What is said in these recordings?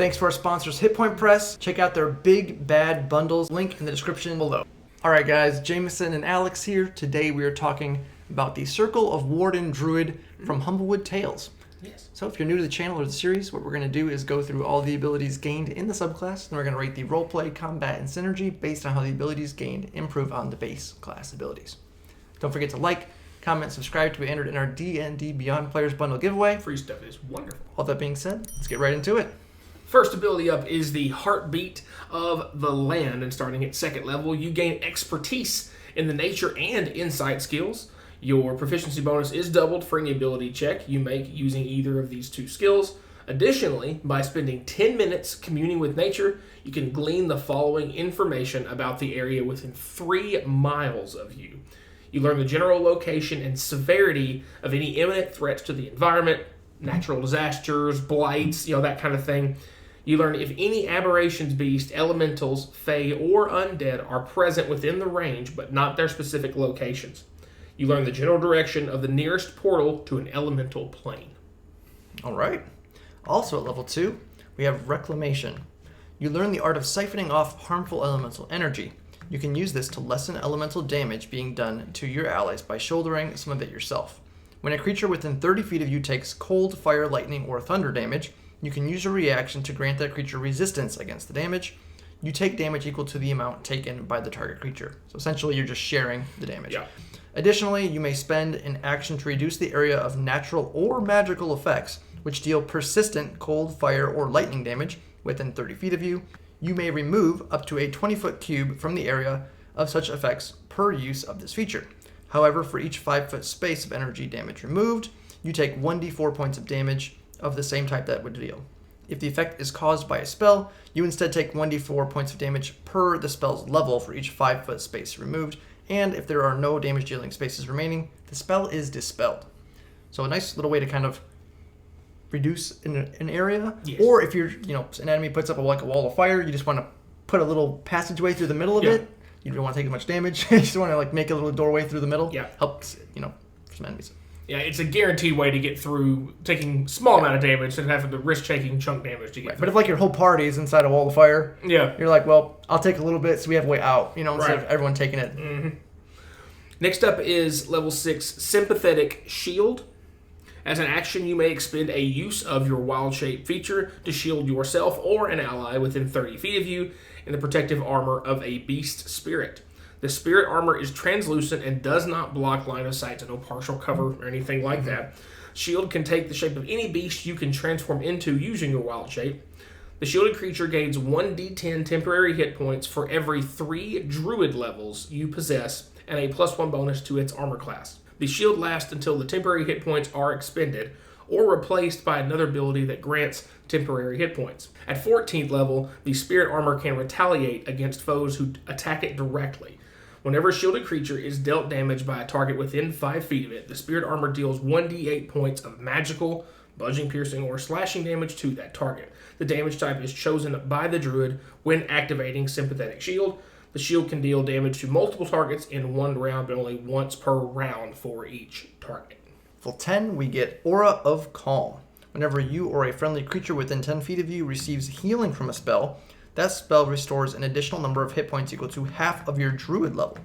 Thanks to our sponsors, Hit Point Press. Check out their Big Bad Bundles, link in the description below. All right, guys, Jameson and Alex here. Today we are talking about the Circle of Warden Druid from Humblewood Tales. Yes. So if you're new to the channel or the series, what we're going to do is go through all the abilities gained in the subclass, and we're going to rate the roleplay, combat, and synergy based on how the abilities gained improve on the base class abilities. Don't forget to like, comment, subscribe to be entered in our D&D Beyond Players Bundle giveaway. Free stuff is wonderful. All that being said, let's get right into it. First ability up is the Heartbeat of the Land, and starting at second level, you gain expertise in the nature and insight skills. Your proficiency bonus is doubled for any ability check you make using either of these two skills. Additionally, by spending 10 minutes communing with nature, you can glean the following information about the area within 3 miles of you. You learn the general location and severity of any imminent threats to the environment, natural disasters, blights, that kind of thing. You learn if any aberrations, beasts, elementals, fae, or undead are present within the range, but not their specific locations. You learn the general direction of the nearest portal to an elemental plane. All right. Also at level 2, we have Reclamation. You learn the art of siphoning off harmful elemental energy. You can use this to lessen elemental damage being done to your allies by shouldering some of it yourself. When a creature within 30 feet of you takes cold, fire, lightning, or thunder damage, you can use your reaction to grant that creature resistance against the damage. You take damage equal to the amount taken by the target creature. So essentially, you're just sharing the damage. Yeah. Additionally, you may spend an action to reduce the area of natural or magical effects, which deal persistent cold, fire, or lightning damage within 30 feet of you. You may remove up to a 20-foot cube from the area of such effects per use of this feature. However, for each 5-foot space of energy damage removed, you take 1d4 points of damage of the same type that would deal. If the effect is caused by a spell, you instead take 1d4 points of damage per the spell's level for each 5-foot space removed, and if there are no damage-dealing spaces remaining, the spell is dispelled. So a nice little way to kind of reduce an area. Yes. Or if you're, an enemy puts up a wall of fire, you just want to put a little passageway through the middle of it. You don't want to take as much damage. You just want to make a little doorway through the middle. Yeah. Helps, for some enemies. Yeah, it's a guaranteed way to get through taking small amount of damage and having to risk taking chunk damage to get through. But if your whole party is inside a wall of fire, yeah, you're like, well, I'll take a little bit so we have a way out, instead right. of everyone taking it. Mm-hmm. Next up is level 6, Sympathetic Shield. As an action, you may expend a use of your wild shape feature to shield yourself or an ally within 30 feet of you in the protective armor of a beast spirit. The spirit armor is translucent and does not block line of sight, so no partial cover or anything like that. Shield can take the shape of any beast you can transform into using your wild shape. The shielded creature gains 1d10 temporary hit points for every 3 druid levels you possess and a +1 bonus to its armor class. The shield lasts until the temporary hit points are expended or replaced by another ability that grants temporary hit points. At 14th level, the spirit armor can retaliate against foes who attack it directly. Whenever a shielded creature is dealt damage by a target within 5 feet of it, the spirit armor deals 1d8 points of magical, bludgeoning, piercing, or slashing damage to that target. The damage type is chosen by the druid when activating Sympathetic Shield. The shield can deal damage to multiple targets in one round, but only once per round for each target. Level 10, we get Aura of Calm. Whenever you or a friendly creature within 10 feet of you receives healing from a spell, that spell restores an additional number of hit points equal to half of your druid level.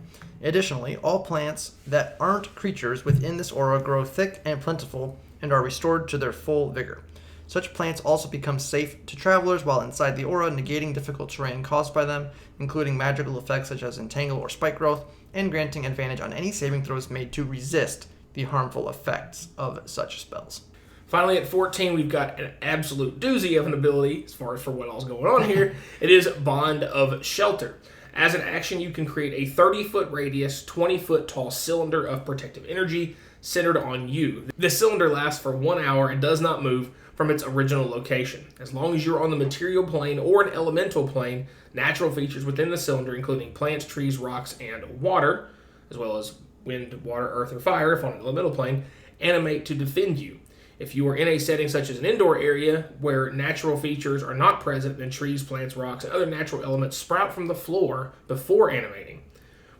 Additionally, all plants that aren't creatures within this aura grow thick and plentiful and are restored to their full vigor. Such plants also become safe to travelers while inside the aura, negating difficult terrain caused by them, including magical effects such as entangle or spike growth, and granting advantage on any saving throws made to resist the harmful effects of such spells. Finally, at 14, we've got an absolute doozy of an ability, as far as for what all's going on here. It is Bond of Shelter. As an action, you can create a 30-foot radius, 20-foot tall cylinder of protective energy centered on you. This cylinder lasts for 1 hour and does not move from its original location. As long as you're on the material plane or an elemental plane, natural features within the cylinder, including plants, trees, rocks, and water, as well as wind, water, earth, or fire if on an elemental plane, animate to defend you. If you are in a setting such as an indoor area where natural features are not present, then trees, plants, rocks, and other natural elements sprout from the floor before animating.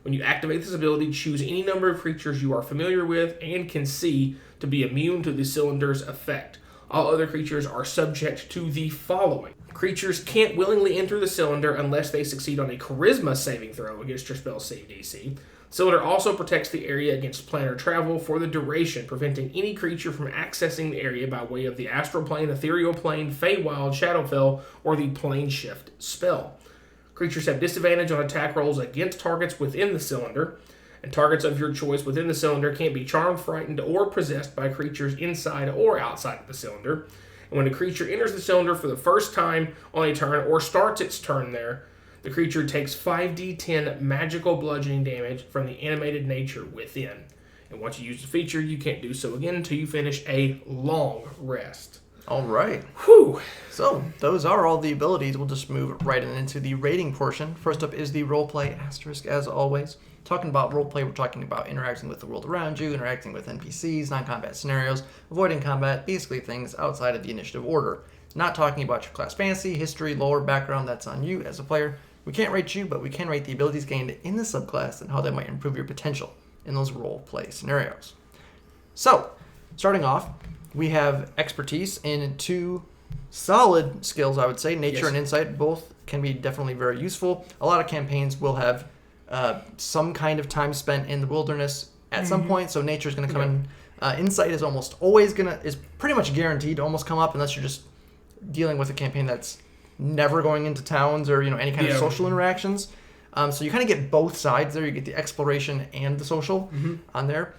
When you activate this ability, choose any number of creatures you are familiar with and can see to be immune to the cylinder's effect. All other creatures are subject to the following. Creatures can't willingly enter the cylinder unless they succeed on a charisma saving throw against your spell's save DC. Cylinder also protects the area against planar travel for the duration, preventing any creature from accessing the area by way of the astral plane, ethereal plane, Feywild, Shadowfell, or the plane shift spell. Creatures have disadvantage on attack rolls against targets within the cylinder, and targets of your choice within the cylinder can't be charmed, frightened, or possessed by creatures inside or outside of the cylinder. And when a creature enters the cylinder for the first time on a turn or starts its turn there, the creature takes 5d10 magical bludgeoning damage from the animated nature within. And once you use the feature, you can't do so again until you finish a long rest. All right. Whew. So those are all the abilities. We'll just move right into the rating portion. First up is the roleplay asterisk, as always. Talking about roleplay, we're talking about interacting with the world around you, interacting with NPCs, non-combat scenarios, avoiding combat, basically things outside of the initiative order. Not talking about your class fantasy, history, lore, background, that's on you as a player. We can't rate you, but we can rate the abilities gained in the subclass and how they might improve your potential in those roleplay scenarios. So, starting off, we have expertise in 2 solid skills, I would say. Nature and Insight, both can be definitely very useful. A lot of campaigns will have some kind of time spent in the wilderness at some point, so Nature is going to come in. Insight is almost always is pretty much guaranteed to almost come up unless you're just dealing with a campaign that's never going into towns or any kind of social interactions. So you kind of get both sides there. You get the exploration and the social on there.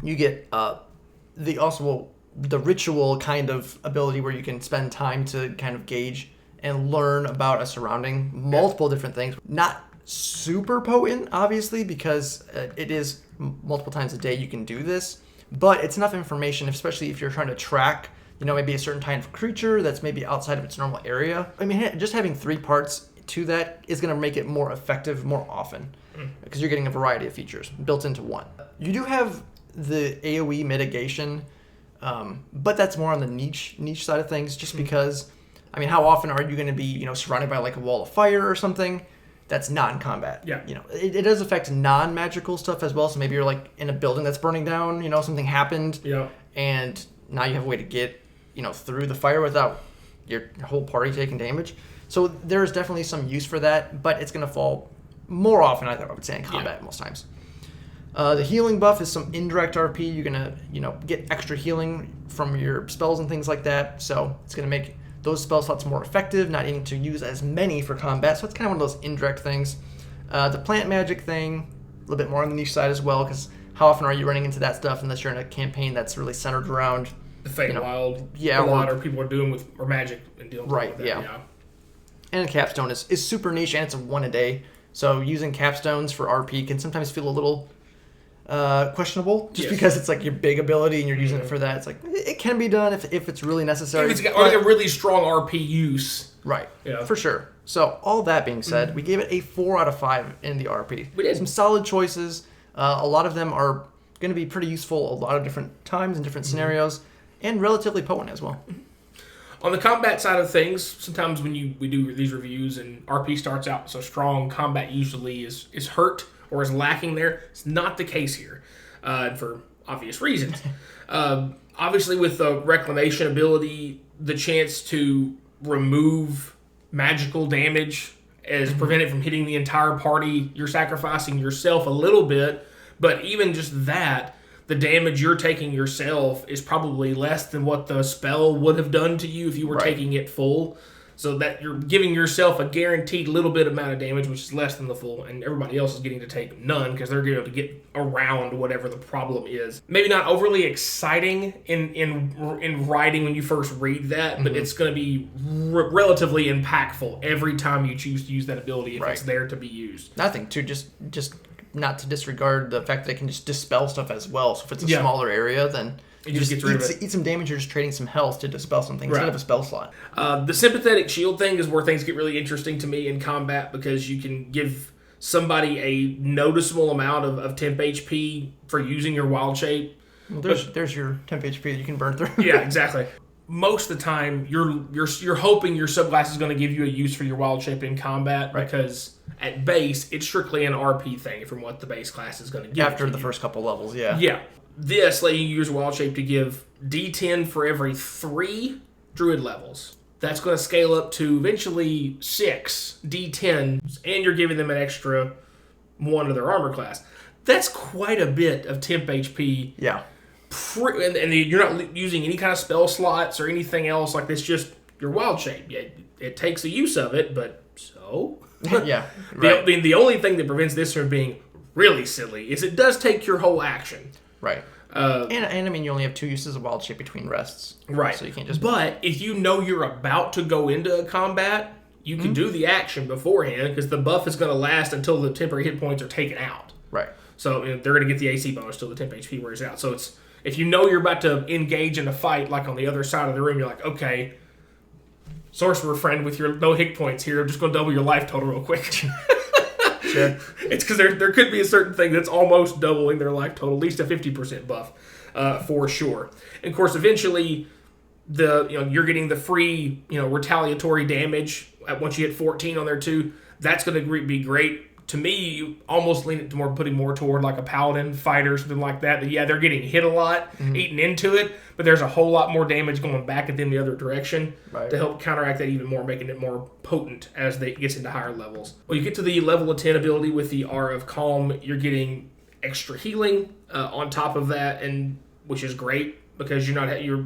You get the ritual kind of ability where you can spend time to kind of gauge and learn about a surrounding, multiple different things. Not super potent, obviously, because it is multiple times a day you can do this, but it's enough information, especially if you're trying to track maybe a certain kind of creature that's maybe outside of its normal area. I mean, just having 3 parts to that is going to make it more effective more often because you're getting a variety of features built into one. You do have the AoE mitigation, but that's more on the niche side of things, just because, I mean, how often are you going to be, surrounded by like a wall of fire or something that's non-combat? Yeah. It does affect non-magical stuff as well, so maybe you're like in a building that's burning down, something happened, and now you have a way to get through the fire without your whole party taking damage. So there's definitely some use for that, but it's going to fall more often, I would say, in combat most times. The healing buff is some indirect RP. You're going to, get extra healing from your spells and things like that. So it's going to make those spell slots more effective, not needing to use as many for combat. So it's kind of one of those indirect things. The plant magic thing, a little bit more on the niche side as well, because how often are you running into that stuff unless you're in a campaign that's really centered around the Feywild, a lot of people are doing with or magic and dealing with that. Yeah. And capstone is super niche, and it's a 1 a day. So using capstones for RP can sometimes feel a little questionable, just because it's like your big ability and you're using it for that. It's like it can be done if it's really necessary. If it's got like a really strong RP use, right? Yeah, for sure. So all that being said, we gave it a 4 out of 5 in the RP. We did some solid choices. A lot of them are going to be pretty useful a lot of different times and different scenarios. And relatively potent as well. On the combat side of things, sometimes when we do these reviews and RP starts out so strong, combat usually is hurt or is lacking there. It's not the case here, for obvious reasons. Obviously, with the reclamation ability, the chance to remove magical damage is prevented from hitting the entire party. You're sacrificing yourself a little bit, but even just that, the damage you're taking yourself is probably less than what the spell would have done to you if you were taking it full. So that you're giving yourself a guaranteed little bit amount of damage, which is less than the full, and everybody else is getting to take none because they're going to get around whatever the problem is. Maybe not overly exciting in writing when you first read that, but it's going to be relatively impactful every time you choose to use that ability if it's there to be used. Nothing to just not to disregard the fact that it can just dispel stuff as well. So if it's a smaller area, then you just gets rid of it. Eat some damage, you're just trading some health to dispel something instead of a spell slot. The sympathetic shield thing is where things get really interesting to me in combat, because you can give somebody a noticeable amount of temp HP for using your wild shape. Well, there's your temp HP that you can burn through. Yeah, exactly. Most of the time, you're hoping your subclass is going to give you a use for your wild shape in combat, because at base, it's strictly an RP thing from what the base class is going to give after the first couple levels, Yeah. this letting you use Wild Shape to give D10 for every 3 Druid levels. That's going to scale up to eventually 6 D10s, and you're giving them an extra 1 to their armor class. That's quite a bit of temp HP. Yeah. And you're not using any kind of spell slots or anything else. Like, it's just your Wild Shape. It takes the use of it, but so? Yeah. Right. The only thing that prevents this from being really silly is it does take your whole action. Right. And I mean, you only have 2 uses of Wild Shape between rests. Right. So you can't just... But if you know you're about to go into a combat, you can do the action beforehand because the buff is going to last until the temporary hit points are taken out. Right. So they're going to get the AC bonus till the temp HP wears out. So it's if you know you're about to engage in a fight, like on the other side of the room, you're like, okay, sorcerer friend with your no hit points here, I'm just going to double your life total real quick. Sure. It's because there could be a certain thing that's almost doubling their life total, at least a 50% buff, for sure. And of course, eventually, you're getting the free retaliatory damage once you hit 14 on there too. That's going to be great. To me, you almost lean it to putting more toward like a paladin fighter or something like that. But yeah, they're getting hit a lot, eating into it, but there's a whole lot more damage going back at them the other direction to help counteract that even more, making it more potent as it gets into higher levels. Well, you get to the level of 10 ability with the Aura of Calm, you're getting extra healing on top of that, and which is great because you're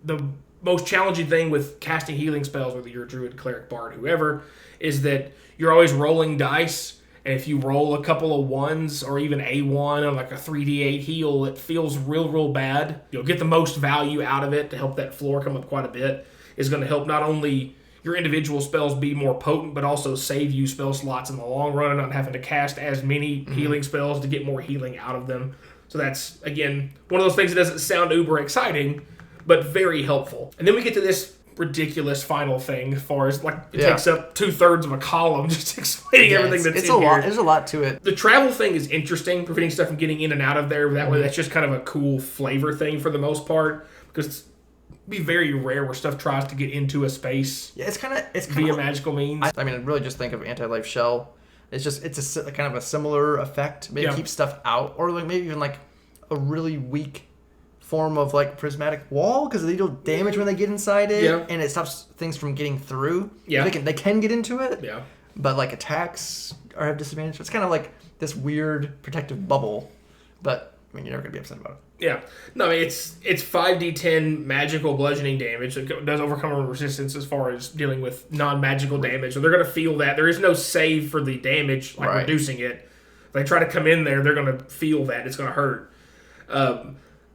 the most challenging thing with casting healing spells, whether you're a druid, cleric, bard, whoever, is that you're always rolling dice. And if you roll a couple of 1s or even a 1 on like a 3d8 heal, it feels real bad. You'll get the most value out of it to help that floor come up quite a bit. It's going to help not only your individual spells be more potent, but also save you spell slots in the long run and not having to cast as many healing spells to get more healing out of them. So that's, again, one of those things that doesn't sound uber exciting, but very helpful. And then we get to this ridiculous final thing as far as like it takes up 2/3 of a column just explaining everything that's in here. There's a lot to it. The travel thing is interesting, preventing stuff from getting in and out of there. That way, that's just kind of a cool flavor thing for the most part, because it'd be very rare where stuff tries to get into a space. Yeah, it's via magical means. I mean, really just think of anti-life shell. It's a kind of a similar effect. Maybe keep stuff out, or like maybe even like a really weak form of like prismatic wall, because they deal damage when they get inside it, and it stops things from getting through. Yeah, they can get into it. Yeah, but like attacks have disadvantage. It's kind of like this weird protective bubble, but I mean, you're never gonna be upset about it. Yeah, no, I mean, it's 5d10 magical bludgeoning damage. It does overcome resistance as far as dealing with non-magical damage, so they're gonna feel that. There is no save for the damage, like reducing it. If they try to come in there, they're gonna feel that it's gonna hurt.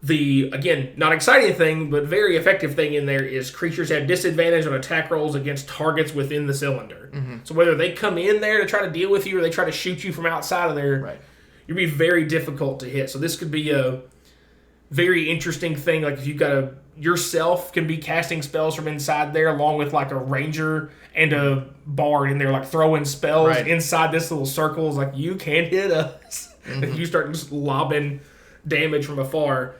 The, again, not exciting thing, but very effective thing in there is creatures have disadvantage on attack rolls against targets within the cylinder. So whether they come in there to try to deal with you or they try to shoot you from outside of there, you'll be very difficult to hit. So this could be a very interesting thing. Like if you've got yourself can be casting spells from inside there along with like a ranger and a bard in there, like throwing spells inside this little circle. It's like, you can't hit us. If you start just lobbing damage from afar,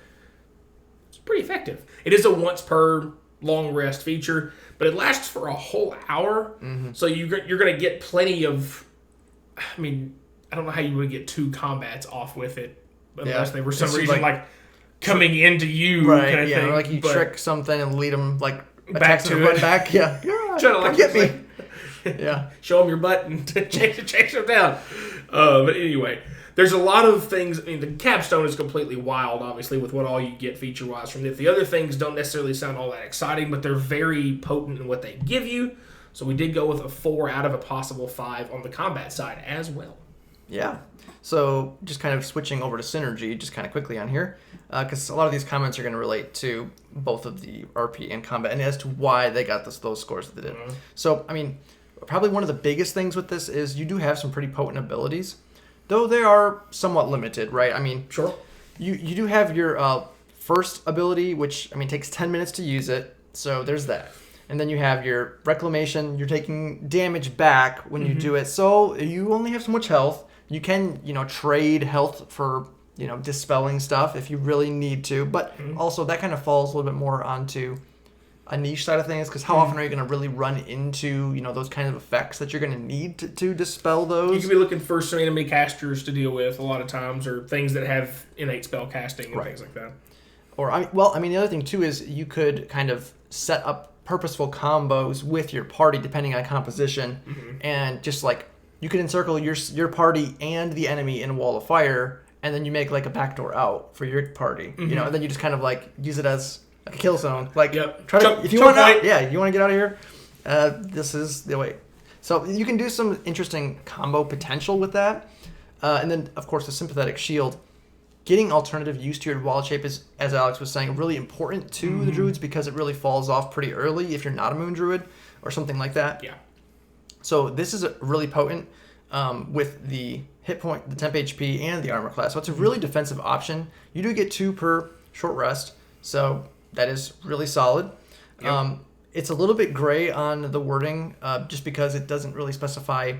pretty effective. It is a once per long rest feature, but it lasts for a whole hour, so you're going to get plenty of. I mean, I don't know how you would get 2 combats off with it, unless they were some reason like coming into you, kind of thing. Or like you trick something and lead them like back to run back. Yeah, try to like get me. Show them your butt and chase them down. But anyway. There's a lot of things. I mean, the capstone is completely wild, obviously, with what all you get feature-wise from it. The other things don't necessarily sound all that exciting, but they're very potent in what they give you. So we did go with a 4 out of a possible 5 on the combat side as well. Yeah. So just kind of switching over to synergy, just kind of quickly on here, because a lot of these comments are going to relate to both of the RP and combat, and as to why they got those scores that they did. So, I mean, probably one of the biggest things with this is you do have some pretty potent abilities. Though they are somewhat limited, right? I mean, you do have your first ability, which, I mean, takes 10 minutes to use it. So there's that. And then you have your reclamation. You're taking damage back when you do it. So you only have so much health. You can, trade health for, dispelling stuff if you really need to. But also that kind of falls a little bit more onto a niche side of things, because how often are you going to really run into, you know, those kind of effects that you're going to need to dispel those? You could be looking for some enemy casters to deal with a lot of times, or things that have innate spell casting and things like that. Or, the other thing too is you could kind of set up purposeful combos with your party depending on composition, and just like you could encircle your party and the enemy in a wall of fire, and then you make like a backdoor out for your party, you know, and then you just kind of like use it as a kill zone. Like, if you want out, you want to get out of here, this is the way. So you can do some interesting combo potential with that. And then, of course, the sympathetic shield. Getting alternative use to your wild shape is, as Alex was saying, really important to the druids, because it really falls off pretty early if you're not a moon druid or something like that. Yeah. So this is really potent with the hit point, the temp HP, and the armor class. So it's a really defensive option. You do get 2 per short rest, so that is really solid. Yep. It's a little bit gray on the wording, just because it doesn't really specify.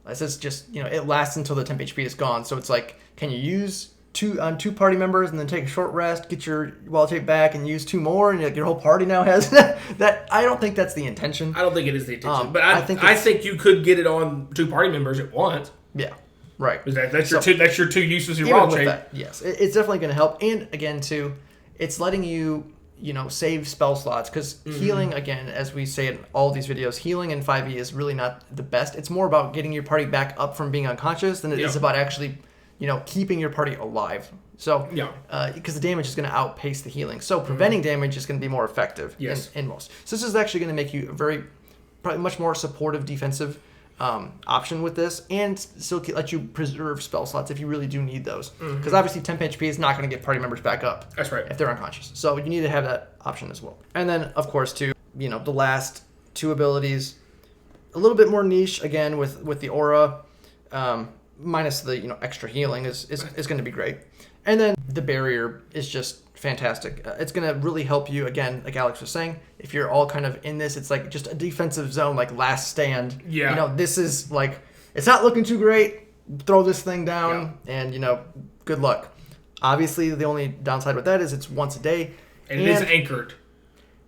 It says just, you know, it lasts until the temp HP is gone. So it's like, can you use 2 party members and then take a short rest, get your wild shape back, and use 2 more, and your whole party now has that? I don't think that's the intention. I don't think it is the intention, but I think you could get it on 2 party members at once. Yeah, right. That's your 2 uses of your wild shape. Yes, it's definitely going to help. And again, too, it's letting you, you know, save spell slots, because healing, again, as we say in all these videos, healing in 5e is really not the best. It's more about getting your party back up from being unconscious than it is about actually, you know, keeping your party alive. So, because the damage is going to outpace the healing. So preventing damage is going to be more effective in most. So this is actually going to make you probably much more supportive defensive option with this, and still let you preserve spell slots if you really do need those. Because obviously temp HP is not going to get party members back up. That's right. If they're unconscious. So you need to have that option as well. And then, of course, too, you know, the last 2 abilities, a little bit more niche, again, with the aura, minus the, you know, extra healing is going to be great. And then the barrier is just fantastic. It's going to really help you, again, like Alex was saying, if you're all kind of in this, it's like just a defensive zone, like last stand. Yeah. You know, this is like, it's not looking too great. Throw this thing down and, you know, good luck. Obviously, the only downside with that is it's once a day. And it is anchored.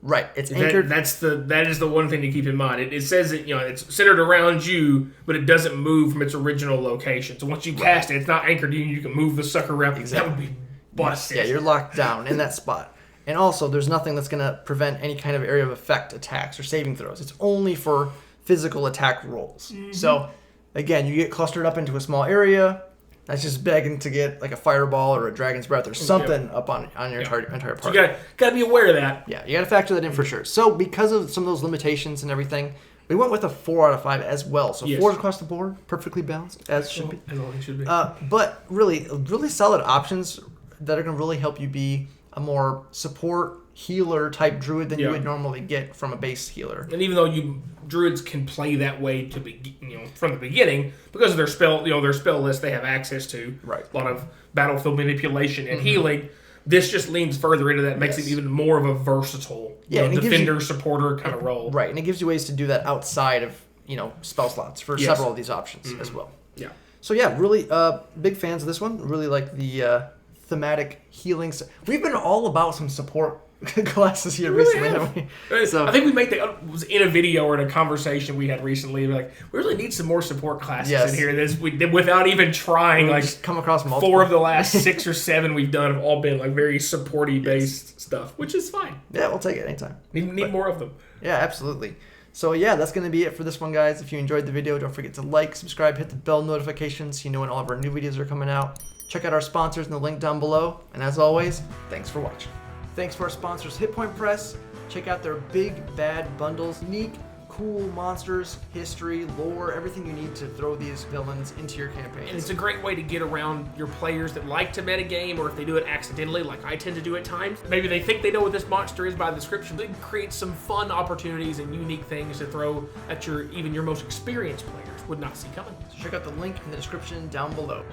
Right, it's anchored. That is the one thing to keep in mind. It says that, you know, it's centered around you, but it doesn't move from its original location. So once you cast it, it's not anchored to you. You can move the sucker around. Exactly. That would be busted. Yeah, you're locked down in that spot. And also, there's nothing that's going to prevent any kind of area of effect attacks or saving throws. It's only for physical attack rolls. So, again, you get clustered up into a small area. That's just begging to get like a fireball or a dragon's breath or something up on your entire party. So you gotta be aware of that. Yeah, you gotta factor that in for sure. So because of some of those limitations and everything, we went with a 4 out of 5 as well. So 4 across the board, perfectly balanced, as should be. As always should be. But really solid options that are gonna really help you be a more support healer type druid than you would normally get from a base healer. And even though druids can play that way from the beginning, because of their spell list, they have access to a lot of battlefield manipulation and healing. This just leans further into that, makes it even more of a versatile defender supporter kind of role. Right, and it gives you ways to do that outside of, you know, spell slots for several of these options as well. Yeah. So really big fans of this one. Really like the thematic healing. We've been all about some support classes here recently, haven't we? So I think we was in a video or in a conversation we had recently. We're like, we really need some more support classes in here. Without even trying, like, just come across multiple. 4 of the last 6 or 7 we've done have all been like very supporty based stuff, which is fine. Yeah, we'll take it anytime. Need more of them. Yeah, absolutely. So that's going to be it for this one, guys. If you enjoyed the video, don't forget to like, subscribe, hit the bell notifications so you know when all of our new videos are coming out. Check out our sponsors in the link down below. And as always, thanks for watching. Thanks for our sponsors, Hit Point Press. Check out their big bad bundles. Unique, cool monsters, history, lore, everything you need to throw these villains into your campaigns. And it's a great way to get around your players that like to metagame, or if they do it accidentally, like I tend to do at times. Maybe they think they know what this monster is by the description. They create some fun opportunities and unique things to throw at even your most experienced players would not see coming. So check out the link in the description down below.